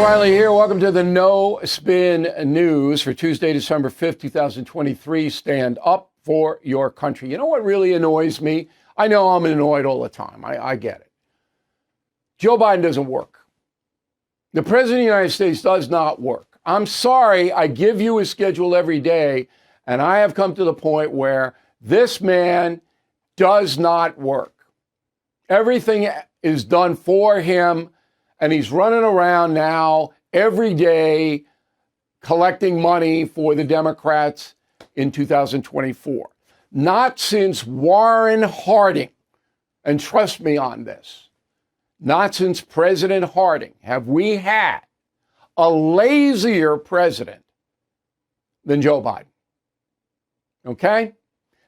Reilly here. Welcome to the No Spin News for Tuesday, December 5th, 2023. Stand up for your country. You know what really annoys me? I know I'm annoyed all the time. I get it. Joe Biden doesn't work. The president of the United States does not work. I'm sorry. I give you his schedule every day, and I have come to the point where this man does not work. Everything is done for him. And he's running around now every day collecting money for the Democrats in 2024. Not since Warren Harding, and trust me on this, not since President Harding have we had a lazier president than Joe Biden. Okay?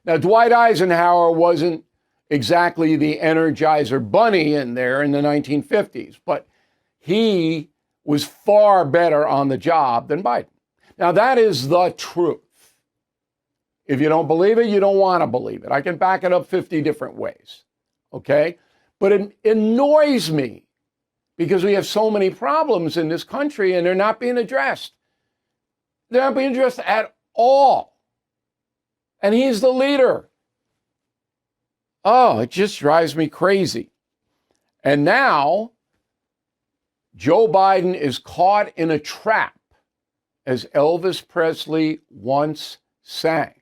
Now, Dwight Eisenhower wasn't exactly the Energizer Bunny in there in the 1950s, but he was far better on the job than Biden. Now, that is the truth. If you don't believe it, you don't want to believe it. I can back it up 50 different ways, okay? But it annoys me because we have so many problems in this country and they're not being addressed. They're not being addressed at all. And he's the leader. Oh, it just drives me crazy. And now Joe Biden is caught in a trap, as Elvis Presley once sang.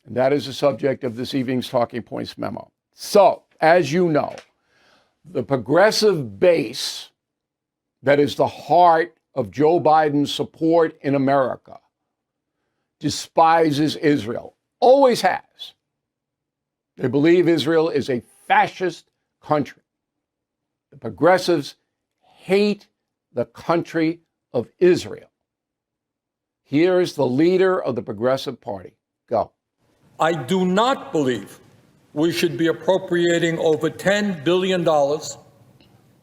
And that is the subject of this evening's Talking Points memo. So, as you know, the progressive base that is the heart of Joe Biden's support in America despises Israel, always has. They believe Israel is a fascist country. The progressives hate the country of Israel. Here's the leader of the Progressive Party. Go. I do not believe we should be appropriating over $10 billion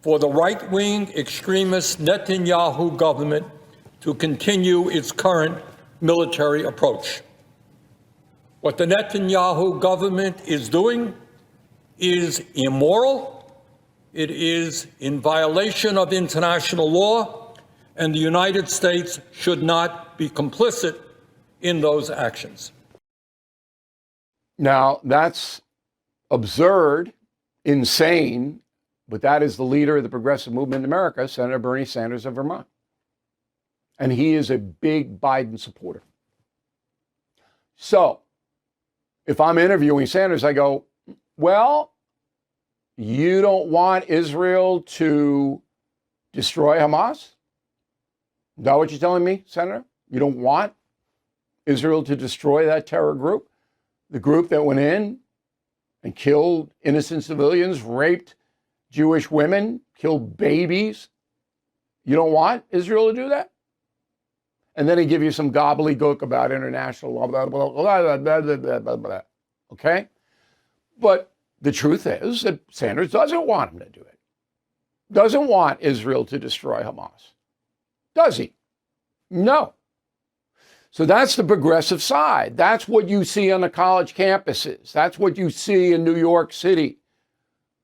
for the right-wing extremist Netanyahu government to continue its current military approach. What the Netanyahu government is doing is immoral. It is in violation of international law, and the United States should not be complicit in those actions. Now, that's absurd, insane, but that is the leader of the progressive movement in America, Senator Bernie Sanders of Vermont. And he is a big Biden supporter. So, if I'm interviewing Sanders, I go, well, you don't want Israel to destroy Hamas? Is that what you're telling me, Senator? You don't want Israel to destroy that terror group? The group that went in and killed innocent civilians, raped Jewish women, killed babies? You don't want Israel to do that? And then he give you some gobbledygook about international law, blah, blah, blah, blah, blah, blah, blah, blah. Okay? But the truth is that Sanders doesn't want him to do it. Doesn't want Israel to destroy Hamas. Does he? No. So that's the progressive side. That's what you see on the college campuses. That's what you see in New York City,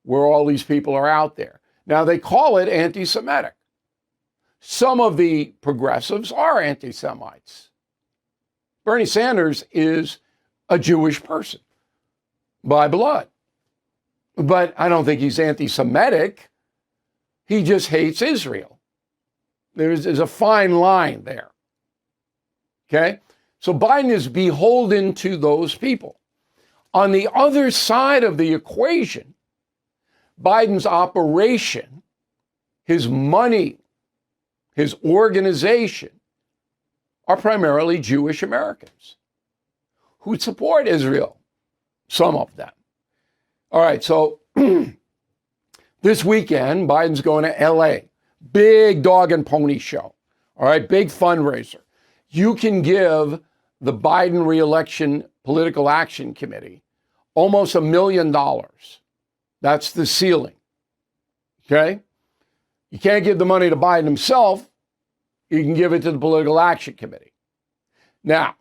where all these people are out there. Now, they call it anti-Semitic. Some of the progressives are anti-Semites. Bernie Sanders is a Jewish person by blood. But I don't think he's anti-Semitic. He just hates Israel. There's a fine line there. Okay? So Biden is beholden to those people. On the other side of the equation, Biden's operation, his money, his organization, are primarily Jewish Americans who support Israel, some of them. All right, so this weekend, Biden's going to L.A. Big dog and pony show. All right, big fundraiser. You can give the Biden Reelection Political Action Committee almost $1 million. That's the ceiling. Okay? You can't give the money to Biden himself. You can give it to the Political Action Committee. Now,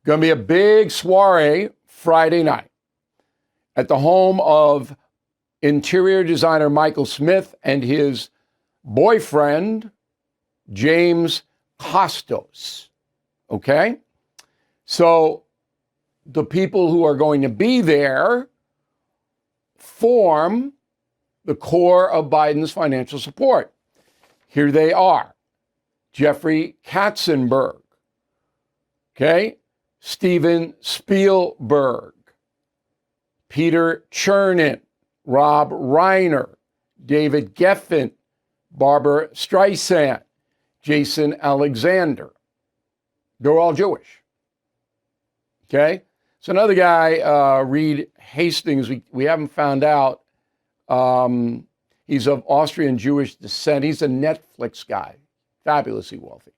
going to be a big soiree Friday night at the home of interior designer Michael Smith and his boyfriend, James Costos. Okay? So the people who are going to be there form the core of Biden's financial support. Here they are. Jeffrey Katzenberg. Okay? Steven Spielberg. Peter Chernin. Rob Reiner. David Geffen. Barbara Streisand. Jason Alexander. They're all Jewish. Okay? So another guy, Reed Hastings, we haven't found out. He's of Austrian Jewish descent. He's a Netflix guy, fabulously wealthy.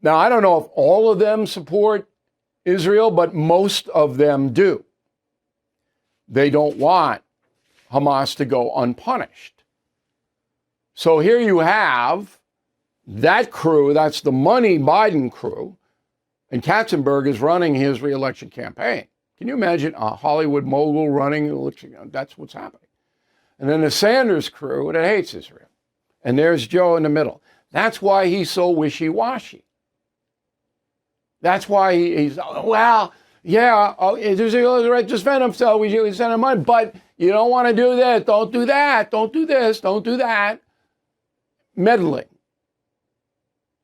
Now, I don't know if all of them support Israel, but most of them do. They don't want Hamas to go unpunished. So here you have that crew, that's the money Biden crew, and Katzenberg is running his reelection campaign. Can you imagine a Hollywood mogul running an election? That's what's happening. And then the Sanders crew that hates Israel. And there's Joe in the middle. That's why he's so wishy-washy. That's why he's, well, yeah, Israel is right to defend himself. We send him money, but you don't want to do this. Don't do that. Don't do this. Don't do that. Meddling.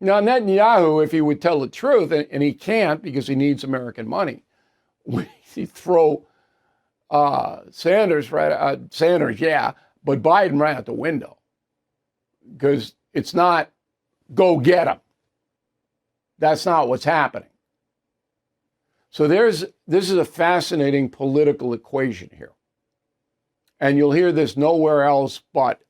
Now, Netanyahu, if he would tell the truth, and he can't because he needs American money, he throw Sanders, yeah, but Biden right out the window. Because it's not go get him. That's not what's happening. So this is a fascinating political equation here. And you'll hear this nowhere else but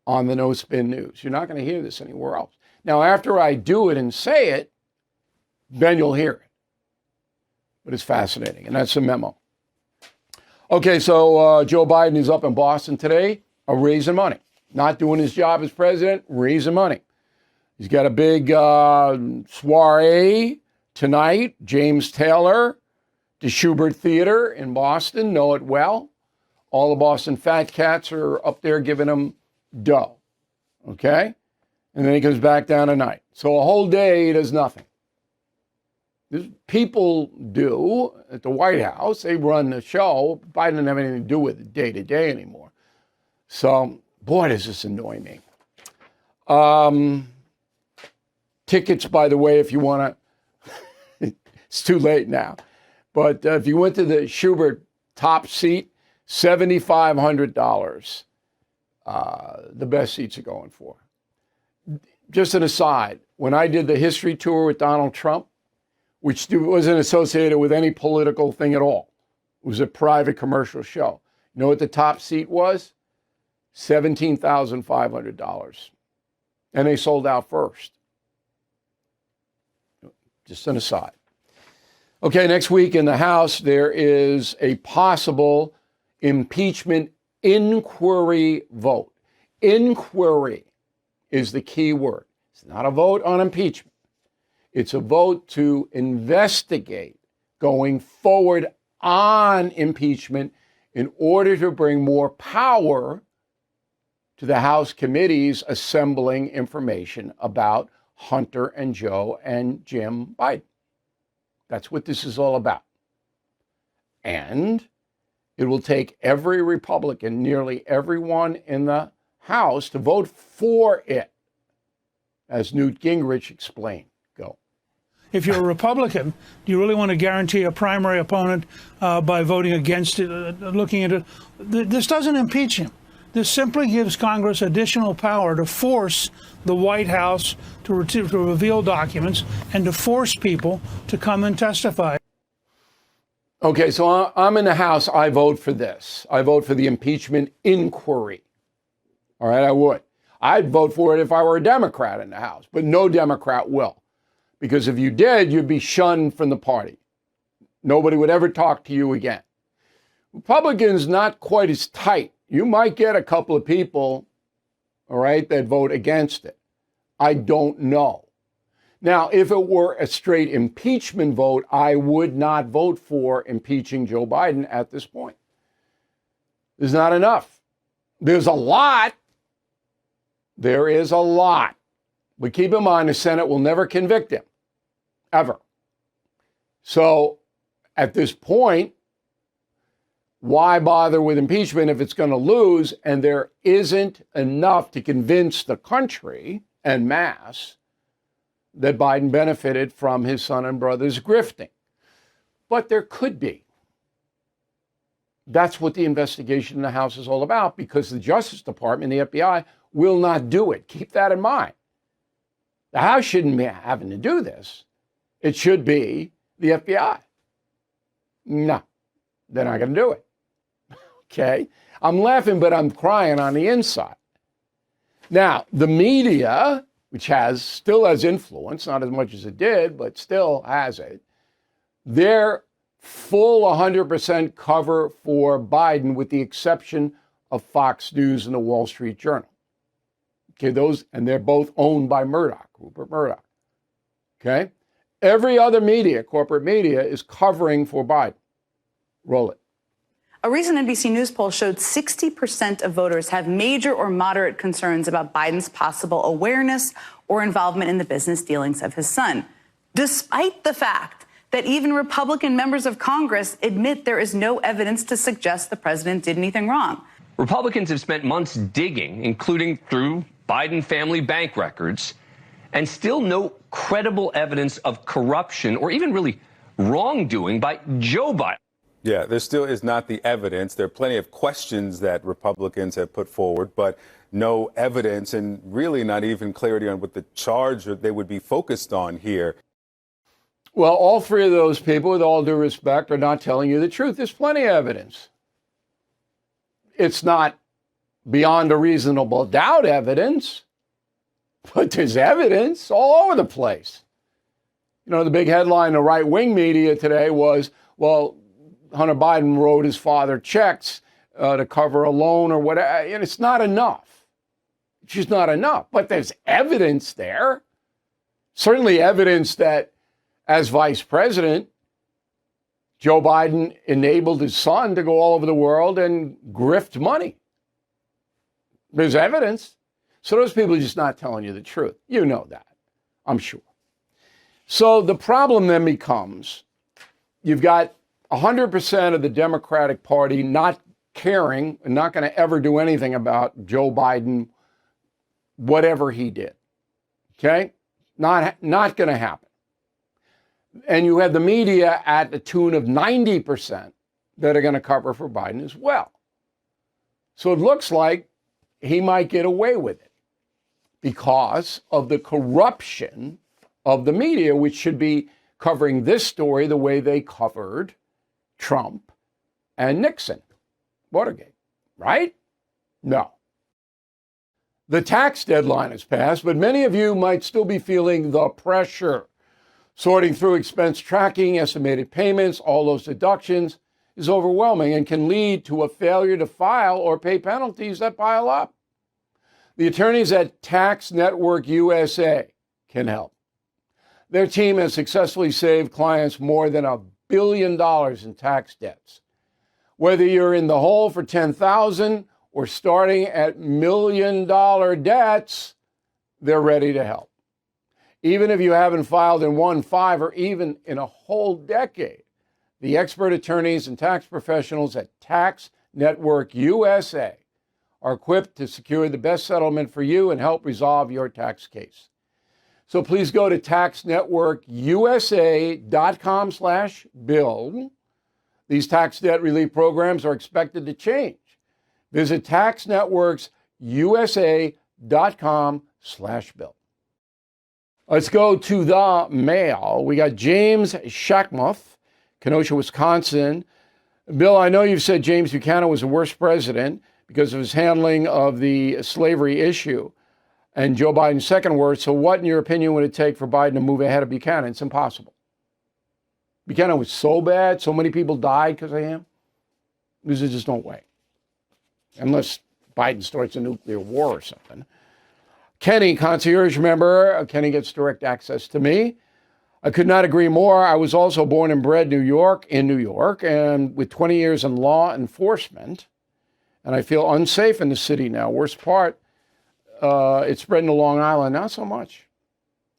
on the No Spin News. You're not going to hear this anywhere else. Now, after I do it and say it, then you'll hear it. But it's fascinating, and that's a memo. Okay, so Joe Biden is up in Boston today, raising money. Not doing his job as president, raising money. He's got a big soiree tonight. James Taylor, the Schubert Theater in Boston, know it well. All the Boston fat cats are up there giving him dough. Okay? And then he comes back down tonight. So a whole day he does nothing. People do at the White House. They run the show. Biden doesn't have anything to do with it day to day anymore. So, boy, does this annoy me. Tickets, by the way, if you want to, it's too late now. But if you went to the Schubert top seat, $7,500. The best seats are going for. Just an aside, when I did the history tour with Donald Trump, which wasn't associated with any political thing at all, it was a private commercial show. You know what the top seat was? $17,500. And they sold out first. Just an aside. Okay, next week in the House, there is a possible impeachment inquiry vote. Inquiry is the key word. It's not a vote on impeachment. It's a vote to investigate going forward on impeachment in order to bring more power to the House committees assembling information about Hunter and Joe and Jim Biden. That's what this is all about. And it will take every Republican, nearly everyone in the House, to vote for it, as Newt Gingrich explained. Go. If you're a Republican, do you really want to guarantee a primary opponent by voting against it, looking at it? This doesn't impeach him. This simply gives Congress additional power to force the White House to reveal documents and to force people to come and testify. Okay, so I'm in the House. I vote for this. I vote for the impeachment inquiry. All right, I would. I'd vote for it if I were a Democrat in the House, but no Democrat will. Because if you did, you'd be shunned from the party. Nobody would ever talk to you again. Republicans, not quite as tight. You might get a couple of people, all right, that vote against it. I don't know. Now, if it were a straight impeachment vote, I would not vote for impeaching Joe Biden at this point. There's not enough. There's a lot. There is a lot But keep in mind, the Senate will never convict him, ever. So at this point, why bother with impeachment if it's going to lose? And there isn't enough to convince the country en masse that Biden benefited from his son and brother's grifting. But there could be. That's what the investigation in the House is all about, because the Justice Department, the FBI, will not do it. Keep that in mind. The House shouldn't be having to do this. It should be the FBI. No, they're not going to do it. Okay? I'm laughing, but I'm crying on the inside. Now, the media, which still has influence, not as much as it did, but still has it, they're full 100% cover for Biden, with the exception of Fox News and the Wall Street Journal. Okay, and they're both owned by Rupert Murdoch. Okay? Every other media, corporate media, is covering for Biden. Roll it. A recent NBC News poll showed 60% of voters have major or moderate concerns about Biden's possible awareness or involvement in the business dealings of his son, despite the fact that even Republican members of Congress admit there is no evidence to suggest the president did anything wrong. Republicans have spent months digging, including through Biden family bank records, and still no credible evidence of corruption or even really wrongdoing by Joe Biden. Yeah, there still is not the evidence. There are plenty of questions that Republicans have put forward, but no evidence, and really not even clarity on what the charge they would be focused on here. Well, all three of those people, with all due respect, are not telling you the truth. There's plenty of evidence. It's not beyond a reasonable doubt evidence, but there's evidence all over the place. You know, the big headline in the right-wing media today was, well, Hunter Biden wrote his father checks to cover a loan or whatever. And it's not enough. It's just not enough. But there's evidence there. Certainly evidence that as vice president, Joe Biden enabled his son to go all over the world and grift money. There's evidence. So those people are just not telling you the truth. You know that, I'm sure. So the problem then becomes, you've got 100% of the Democratic Party not caring and not going to ever do anything about Joe Biden, whatever he did. Okay? Not going to happen. And you have the media at the tune of 90% that are going to cover for Biden as well. So it looks like he might get away with it because of the corruption of the media, which should be covering this story the way they covered Trump and Nixon, Watergate, right? No. The tax deadline has passed, but many of you might still be feeling the pressure. Sorting through expense tracking, estimated payments, all those deductions is overwhelming and can lead to a failure to file or pay penalties that pile up. The attorneys at Tax Network USA can help. Their team has successfully saved clients more than $1 billion in tax debts. Whether you're in the hole for $10,000 or starting at $1 million debts, they're ready to help. Even if you haven't filed in 1, 5, or even in a whole decade, the expert attorneys and tax professionals at Tax Network USA are equipped to secure the best settlement for you and help resolve your tax case. So please go to taxnetworkusa.com/bill. These tax debt relief programs are expected to change. Visit taxnetworksusa.com/bill. Let's go to the mail. We got James Shackmuth, Kenosha, Wisconsin. Bill, I know you've said James Buchanan was the worst president because of his handling of the slavery issue, and Joe Biden's second worst. So what, in your opinion, would it take for Biden to move ahead of Buchanan? It's impossible. Buchanan was so bad, so many people died because of him. There's just no way. Unless Biden starts a nuclear war or something. Kenny, concierge member. Kenny gets direct access to me. I could not agree more. I was also born and bred in New York, and with 20 years in law enforcement, and I feel unsafe in the city now. Worst part, it's spreading to Long Island. Not so much.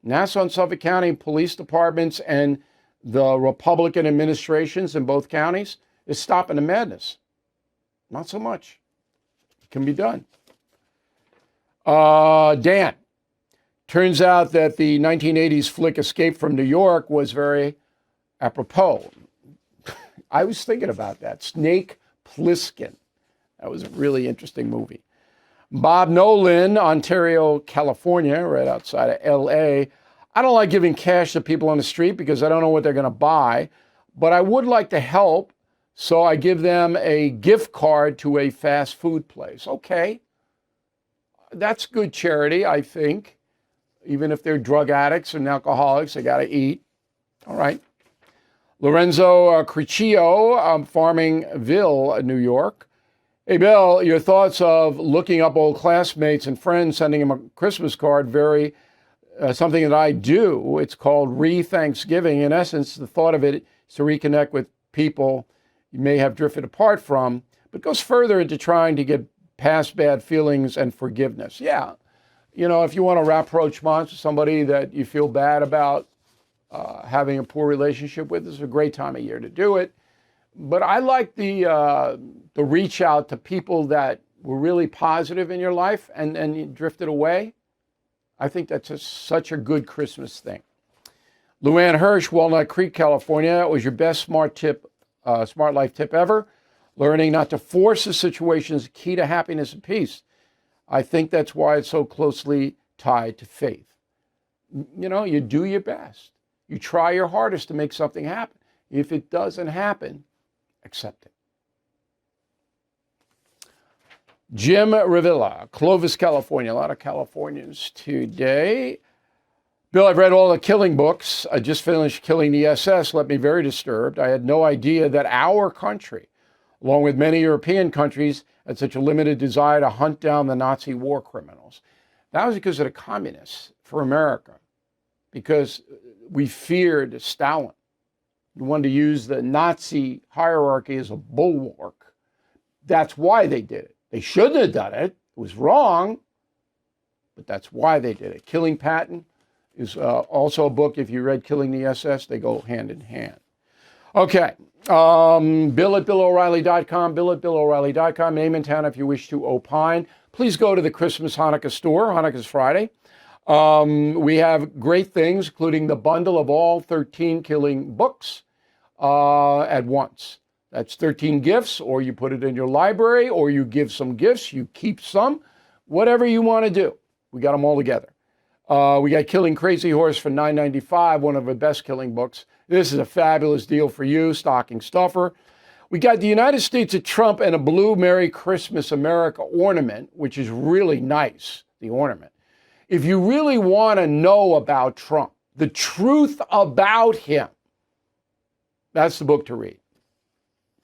Nassau and Suffolk County police departments and the Republican administrations in both counties is stopping the madness. Not so much. It can be done. Dan, turns out that the 1980s flick Escape from New York was very apropos. I was thinking about that. Snake Plissken. That was a really interesting movie. Bob Nolan, Ontario, California, right outside of LA. I don't like giving cash to people on the street because I don't know what they're going to buy, but I would like to help, so I give them a gift card to a fast food place. Okay. That's good charity, I think. Even if they're drug addicts and alcoholics, they got to eat. All right. Lorenzo Criccio, Farmingville, New York. Hey, Bill, your thoughts of looking up old classmates and friends, sending them a Christmas card, something that I do. It's called Re-Thanksgiving. In essence, the thought of it is to reconnect with people you may have drifted apart from, but goes further into trying to get past bad feelings and forgiveness. Yeah, if you want to rapproche months with somebody that you feel bad about having a poor relationship with, this is a great time of year to do it. But I like the reach out to people that were really positive in your life and you drifted away. I think that's such a good Christmas thing. Luann Hirsch, Walnut Creek, California. That was your best smart life tip ever. Learning not to force a situation is key to happiness and peace. I think that's why it's so closely tied to faith. You do your best. You try your hardest to make something happen. If it doesn't happen, accept it. Jim Revilla, Clovis, California. A lot of Californians today. Bill, I've read all the killing books. I just finished Killing the SS. Left me very disturbed. I had no idea that our country, along with many European countries, had such a limited desire to hunt down the Nazi war criminals. That was because of the communists for America, because we feared Stalin. We wanted to use the Nazi hierarchy as a bulwark. That's why they did it. They shouldn't have done it. It was wrong, but that's why they did it. Killing Patton is also a book. If you read Killing the SS, they go hand in hand. Okay. Bill at BillO'Reilly.com, Bill at BillO'Reilly.com. Name and town if you wish to opine. Please go to the Christmas Hanukkah store. Hanukkah's Friday. We have great things, including the bundle of all 13 killing books at once. That's 13 gifts, or you put it in your library, or you give some gifts, you keep some, whatever you want to do. We got them all together. We got Killing Crazy Horse for $9.95, one of the best killing books. This is a fabulous deal for you, stocking stuffer. We got the United States of Trump and a blue Merry Christmas America ornament, which is really nice, the ornament. If you really want to know about Trump, the truth about him, that's the book to read.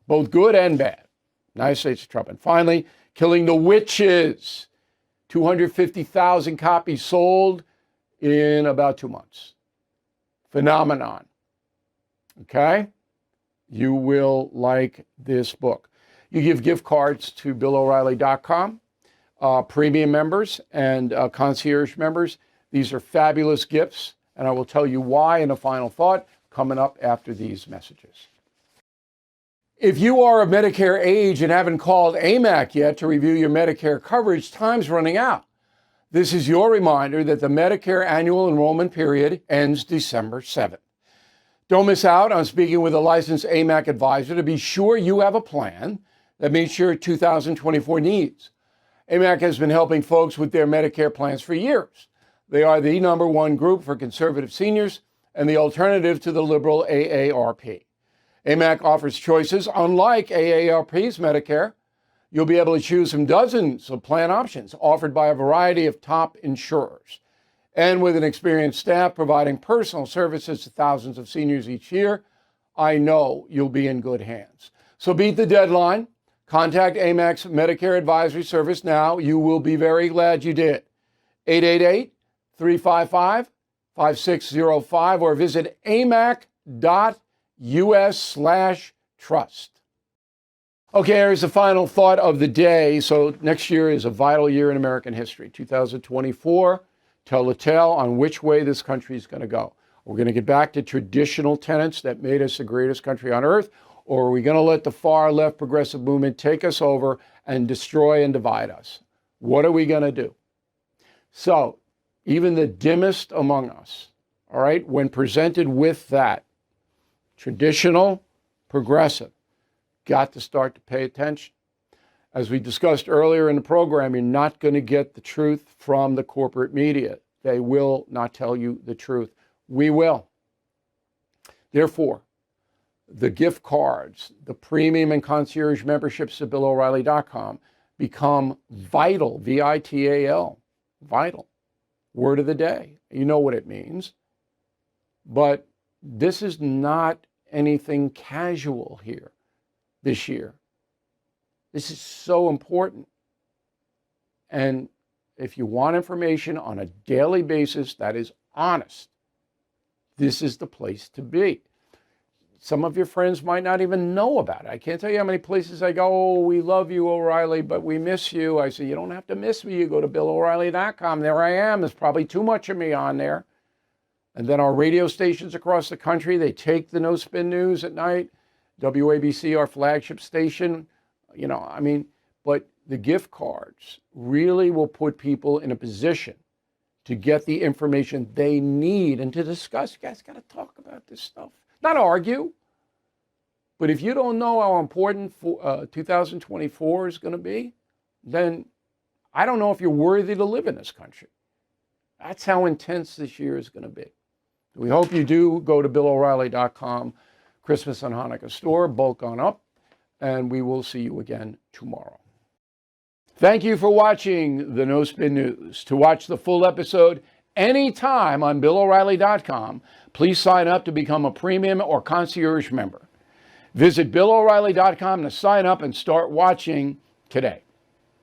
Both good and bad. United States of Trump. And finally, Killing the Witches. 250,000 copies sold in about 2 months. Phenomenon. Okay? You will like this book. You give gift cards to BillO'Reilly.com. Premium members and concierge members. These are fabulous gifts, and I will tell you why in a final thought coming up after these messages. If you are of Medicare age and haven't called AMAC yet to review your Medicare coverage, time's running out. This is your reminder that the Medicare annual enrollment period ends December 7th. Don't miss out on speaking with a licensed AMAC advisor to be sure you have a plan that meets your 2024 needs. AMAC has been helping folks with their Medicare plans for years. They are the #1 group for conservative seniors and the alternative to the liberal AARP. AMAC offers choices unlike AARP's Medicare. You'll be able to choose from dozens of plan options offered by a variety of top insurers. And with an experienced staff providing personal services to thousands of seniors each year, I know you'll be in good hands. So beat the deadline. Contact AMAC's Medicare Advisory Service now. You will be very glad you did. 888-355-5605 or visit amac.us/trust. Okay, here's the final thought of the day. So next year is a vital year in American history. 2024, tell the tale on which way this country is going to go. We're going to get back to traditional tenets that made us the greatest country on earth, or are we going to let the far left progressive movement take us over and destroy and divide us? What are we going to do? So even the dimmest among us, all right, when presented with that, traditional, progressive, got to start to pay attention. As we discussed earlier in the program, you're not going to get the truth from the corporate media. They will not tell you the truth. We will. Therefore, the gift cards, the premium and concierge memberships at BillO'Reilly.com become vital, V-I-T-A-L, vital. Word of the day. You know what it means. But this is not anything casual here this year. This is so important. And if you want information on a daily basis that is honest, this is the place to be. Some of your friends might not even know about it. I can't tell you how many places I go, oh, we love you, O'Reilly, but we miss you. I say, you don't have to miss me. You go to BillO'Reilly.com. There I am. There's probably too much of me on there. And then our radio stations across the country, they take the No Spin News at night. WABC, our flagship station, but the gift cards really will put people in a position to get the information they need and to discuss. You guys got to talk about this stuff, not argue. But if you don't know how important 2024 is going to be, then I don't know if you're worthy to live in this country. That's how intense this year is going to be. We hope you do go to BillO'Reilly.com, Christmas and Hanukkah store, bulk on up, and we will see you again tomorrow. Thank you for watching the No Spin News. To watch the full episode anytime on BillO'Reilly.com, please sign up to become a premium or concierge member. Visit BillO'Reilly.com to sign up and start watching today.